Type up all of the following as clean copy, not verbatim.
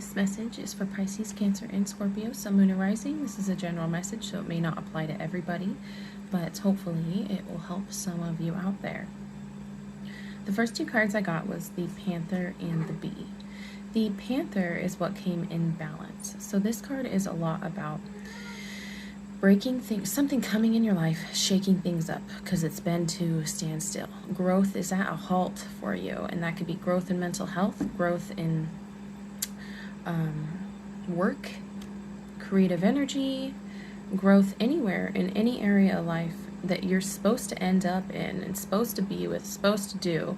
This message is for Pisces, Cancer, and Scorpio, Sun, Moon, and Rising. This is a general message, so it may not apply to everybody, but hopefully it will help some of you out there. The first two cards I got was the Panther and the Bee. The Panther is what came in balance. So this card is a lot about breaking things, something coming in your life, shaking things up because it's been to standstill. Growth is at a halt for you, and that could be growth in mental health, growth in work, creative energy, growth anywhere in any area of life that you're supposed to end up in and supposed to be with, supposed to do,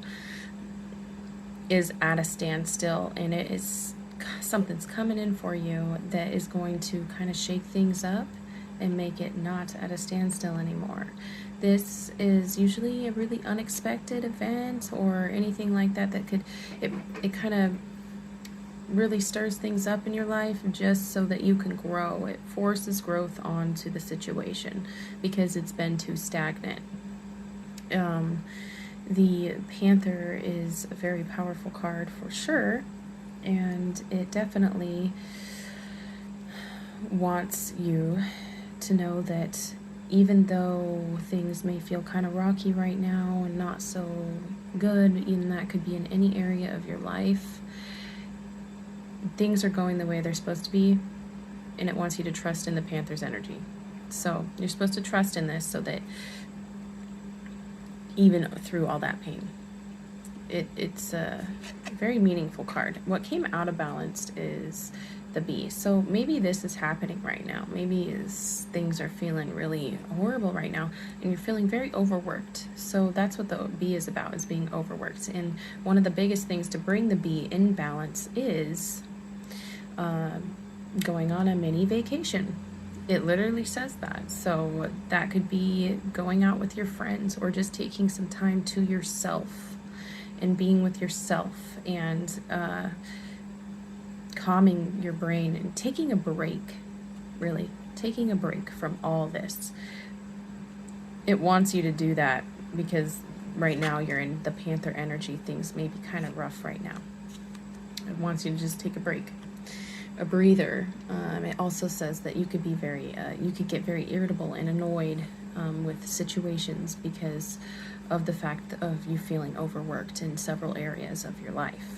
is at a standstill, and it is something's coming in for you that is going to kind of shake things up and make it not at a standstill anymore. This is usually a really unexpected event or anything like that that could, it kind of really stirs things up in your life just so that you can grow. It forces growth onto the situation because it's been too stagnant. The Panther is a very powerful card for sure, and it definitely wants you to know that even though things may feel kind of rocky right now and not so good, and that could be in any area of your life, things are going the way they're supposed to be, and it wants you to trust in the Panther's energy. So you're supposed to trust in this so that even through all that pain, it's a very meaningful card. What came out of balance is the Bee. So maybe this is happening right now. Maybe things are feeling really horrible right now and you're feeling very overworked. So that's what the Bee is about, is being overworked. And one of the biggest things to bring the Bee in balance is going on a mini vacation. It literally says that. So that could be going out with your friends or just taking some time to yourself and being with yourself and calming your brain and taking a break, really taking a break from all this. It wants you to do that because right now you're in the Panther energy. Things may be kind of rough right now. It wants you to just take a break, a breather. It also says that you could be you could get very irritable and annoyed with situations because of the fact of you feeling overworked in several areas of your life.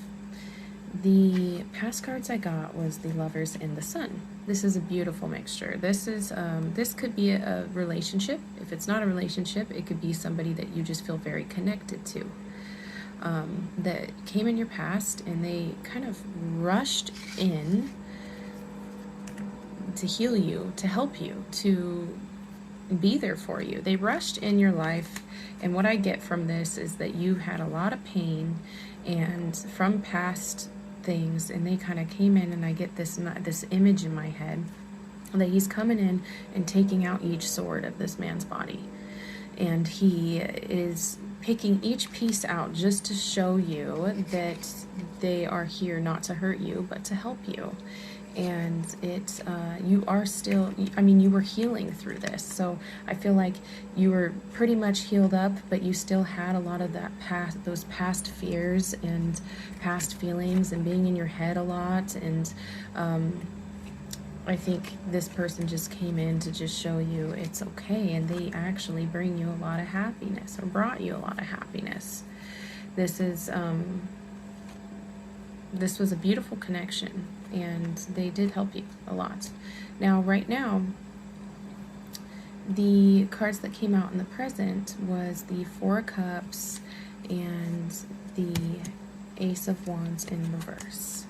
The past cards I got was the Lovers and the Sun. This is a beautiful mixture. This could be a relationship. If it's not a relationship, it could be somebody that you just feel very connected to, that came in your past and they kind of rushed in to heal you, to help you, to be there for you. They rushed in your life, and what I get from this is that you had a lot of pain and from past things, and they kind of came in, and I get this image in my head that he's coming in and taking out each sword of this man's body, and he is picking each piece out just to show you that they are here not to hurt you but to help you. And you are still, I mean, you were healing through this, so I feel like you were pretty much healed up, but you still had a lot of that those past fears and past feelings and being in your head a lot. And I think this person just came in to just show you it's okay, and they actually bring you a lot of happiness, or brought you a lot of happiness. This was a beautiful connection, and they did help you a lot. Now, right now, the cards that came out in the present was the Four of Cups and the Ace of Wands in reverse.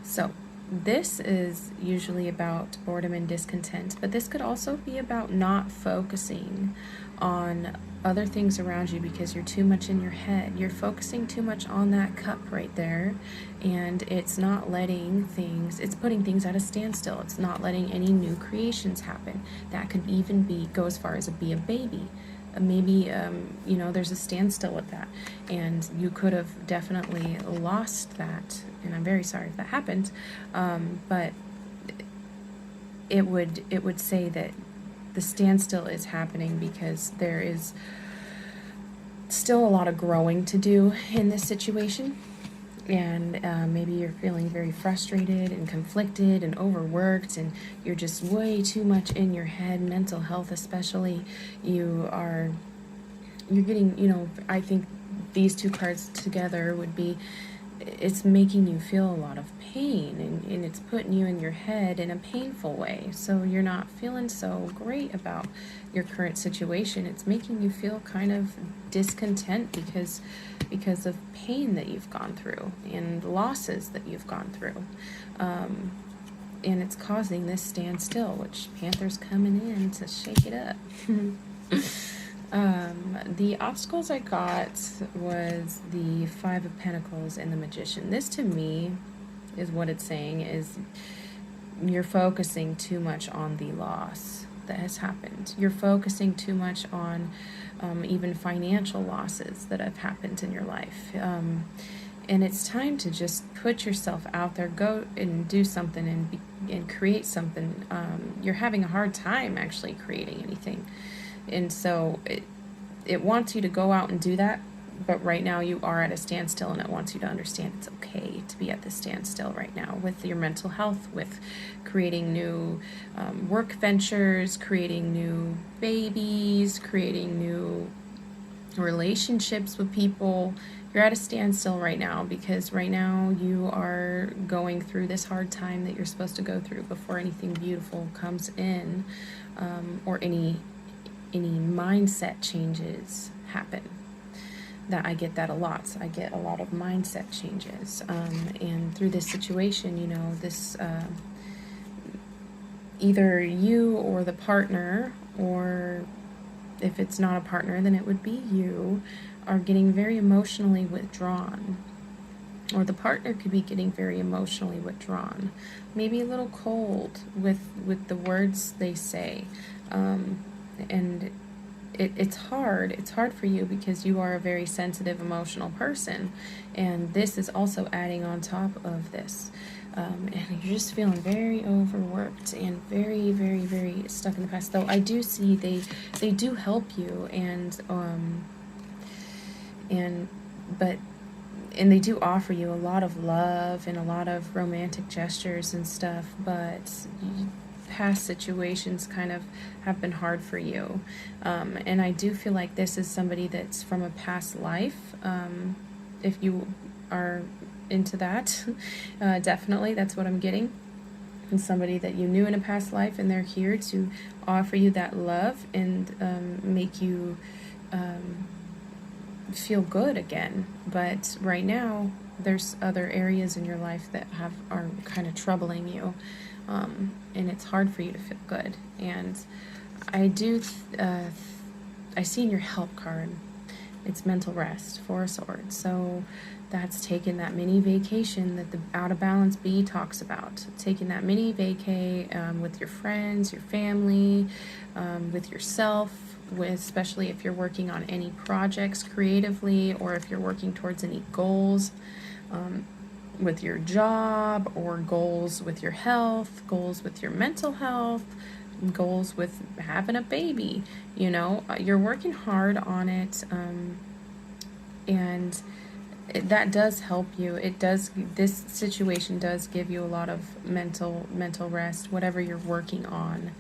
So this is usually about boredom and discontent, but this could also be about not focusing on other things around you because you're too much in your head. You're focusing too much on that cup right there, and it's not letting things, it's putting things at a standstill. It's not letting any new creations happen. That could even go as far as be a baby. Maybe, you know, there's a standstill with that, and you could have definitely lost that, and I'm very sorry if that happened, but it would say that the standstill is happening because there is still a lot of growing to do in this situation. And maybe you're feeling very frustrated and conflicted and overworked, and you're just way too much in your head, mental health especially. You're getting, I think these two cards together would be, it's making you feel a lot of pain, and it's putting you in your head in a painful way. So you're not feeling so great about your current situation. It's making you feel kind of discontent because of pain that you've gone through and losses that you've gone through. And it's causing this standstill, which Panther's coming in to shake it up. The obstacles I got was the Five of Pentacles and the Magician. This to me is what it's saying is you're focusing too much on the loss that has happened. You're focusing too much on even financial losses that have happened in your life. And it's time to just put yourself out there, go and do something and create something. You're having a hard time actually creating anything. And so it wants you to go out and do that, but right now you are at a standstill, and it wants you to understand it's okay to be at the standstill right now with your mental health, with creating new work ventures, creating new babies, creating new relationships with people. You're at a standstill right now because right now you are going through this hard time that you're supposed to go through before anything beautiful comes in, or any mindset changes happen. That I get that a lot. So I get a lot of mindset changes. And through this situation, this either you or the partner, or if it's not a partner, then it would be you, are getting very emotionally withdrawn. Or the partner could be getting very emotionally withdrawn. Maybe a little cold with the words they say. And it's hard. It's hard for you because you are a very sensitive, emotional person. And this is also adding on top of this. And you're just feeling very overworked and very, very, very stuck in the past. Though I do see they do help you, and they do offer you a lot of love and a lot of romantic gestures and stuff, but past situations kind of have been hard for you. And I do feel like this is somebody that's from a past life. If you are into that, definitely that's what I'm getting. And somebody that you knew in a past life, and they're here to offer you that love and make you feel good again. But right now there's other areas in your life that are kind of troubling you, and it's hard for you to feel good. And I see in your help card, it's mental rest, Four of Swords. So that's taking that mini vacation that the Out of Balance bee talks about. Taking that mini vacay with your friends, your family, with yourself, especially if you're working on any projects creatively, or if you're working towards any goals with your job, or goals with your health, goals with your mental health, goals with having a baby. You're working hard on it, and that does help you. This situation does give you a lot of mental rest, whatever you're working on.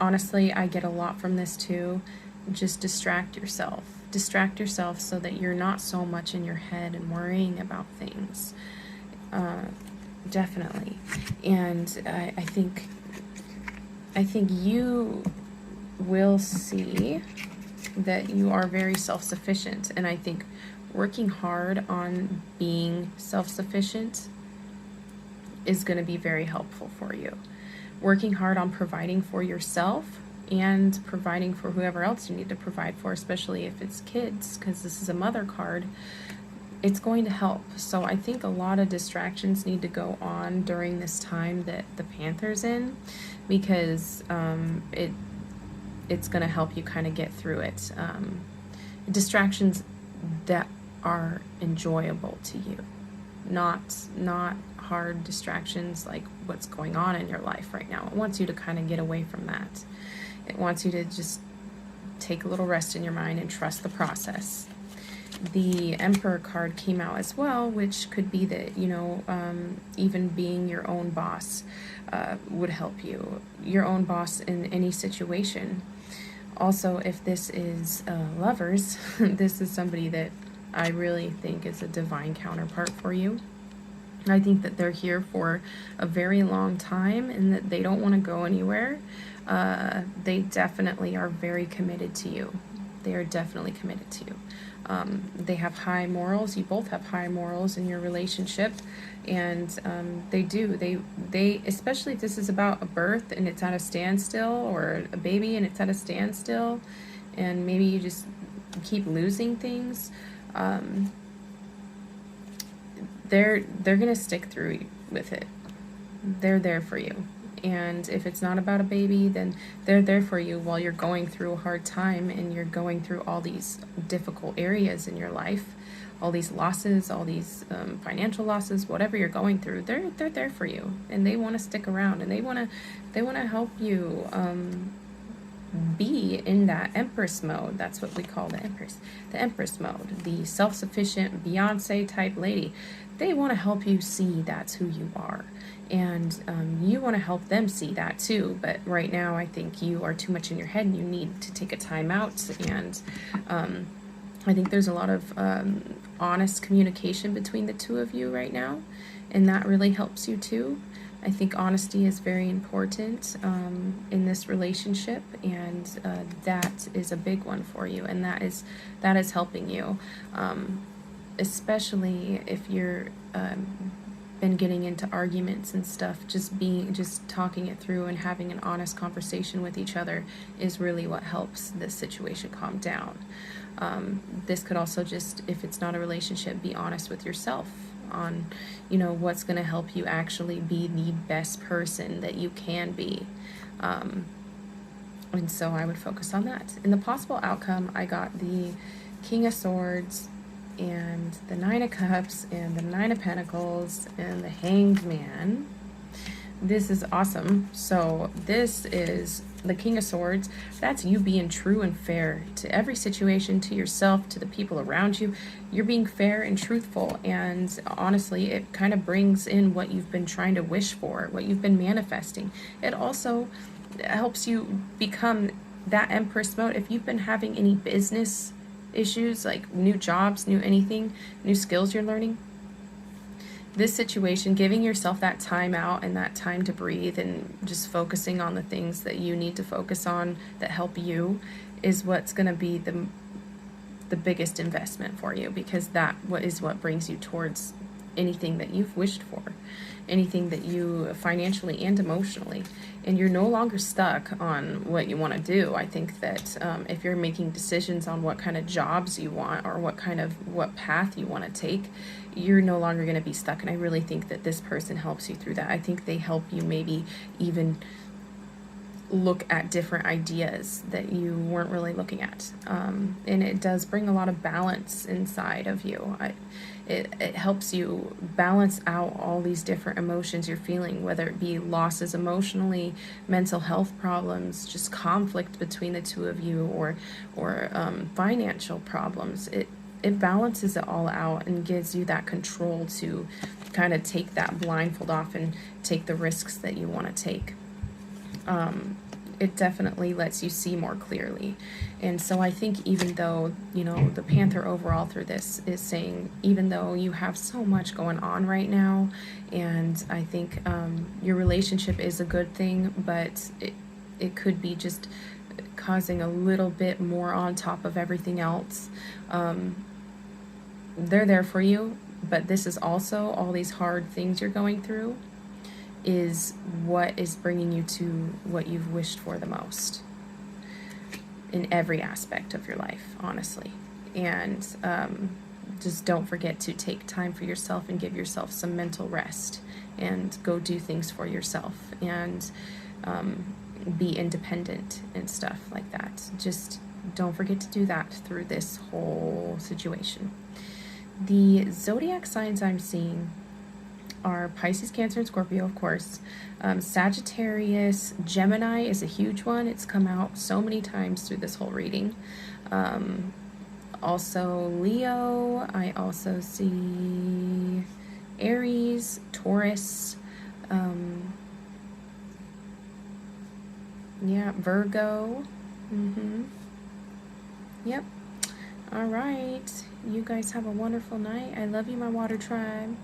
Honestly, I get a lot from this too. Just distract yourself so that you're not so much in your head and worrying about things. Definitely. And I think you will see that you are very self-sufficient, and I think working hard on being self-sufficient is going to be very helpful for you. Working hard on providing for yourself and providing for whoever else you need to provide for, especially if it's kids, because this is a mother card, it's going to help. So I think a lot of distractions need to go on during this time that the Panther's in, because it's going to help you kind of get through it. Distractions that are enjoyable to you, not hard distractions like what's going on in your life right now. It wants you to kind of get away from that. It wants you to just take a little rest in your mind and trust the process. the Emperor card came out as well, which could be that, even being your own boss would help you. Your own boss in any situation. Also, if this is lovers, this is somebody that I really think is a divine counterpart for you. I think that they're here for a very long time and that they don't want to go anywhere. They definitely are very committed to you. They are definitely committed to you. They have high morals. You both have high morals in your relationship, and they especially if this is about a birth and it's at a standstill, or a baby and it's at a standstill, and maybe you just keep losing things. They're gonna stick through with it. They're there for you. And if it's not about a baby, then they're there for you while you're going through a hard time and you're going through all these difficult areas in your life, all these losses, all these financial losses, whatever you're going through. They're there for you, and they want to stick around, and they want to help you be in that Empress mode. That's what we call the Empress mode, the self-sufficient Beyonce type lady. They want to help you see that's who you are. And you want to help them see that too. But right now, I think you are too much in your head and you need to take a time out. And I think there's a lot of honest communication between the two of you right now. And that really helps you too. I think honesty is very important in this relationship, and that is a big one for you, and that is helping you, especially if you're been getting into arguments and stuff. Just talking it through and having an honest conversation with each other is really what helps this situation calm down. This could also just, if it's not a relationship, be honest with yourself on what's going to help you actually be the best person that you can be, and so I would focus on that. In the possible outcome, I got the King of Swords and the Nine of Cups and the Nine of Pentacles and the Hanged Man. This is awesome. So this is the King of Swords. That's you being true and fair to every situation, to yourself, to the people around you. You're being fair and truthful, and honestly, it kind of brings in what you've been trying to wish for, what you've been manifesting. It also helps you become that Empress mode. If you've been having any business issues, like new jobs, new anything, new skills you're learning, this situation, giving yourself that time out and that time to breathe and just focusing on the things that you need to focus on that help you, is what's going to be the biggest investment for you, because that is what brings you towards anything that you've wished for, anything that you financially and emotionally, and you're no longer stuck on what you want to do. I think that if you're making decisions on what kind of jobs you want or what path you want to take, you're no longer going to be stuck. And I really think that this person helps you through that. I think they help you maybe even look at different ideas that you weren't really looking at, and it does bring a lot of balance inside of you. It helps you balance out all these different emotions you're feeling, whether it be losses emotionally, mental health problems, just conflict between the two of you, or financial problems. It balances it all out and gives you that control to kind of take that blindfold off and take the risks that you want to take. It definitely lets you see more clearly. And so I think, even though, the Panther overall through this is saying, even though you have so much going on right now, and I think your relationship is a good thing, but it could be just causing a little bit more on top of everything else. They're there for you, but this is also, all these hard things you're going through is what is bringing you to what you've wished for the most in every aspect of your life, honestly. And just don't forget to take time for yourself and give yourself some mental rest, and go do things for yourself, and be independent and stuff like that. Just don't forget to do that through this whole situation. The zodiac signs I'm seeing are Pisces, Cancer, and Scorpio, of course. Sagittarius, Gemini is a huge one. It's come out so many times through this whole reading. also Leo. I also see Aries, Taurus, yeah, Virgo. Yep. All right. You guys have a wonderful night. I love you, my water tribe.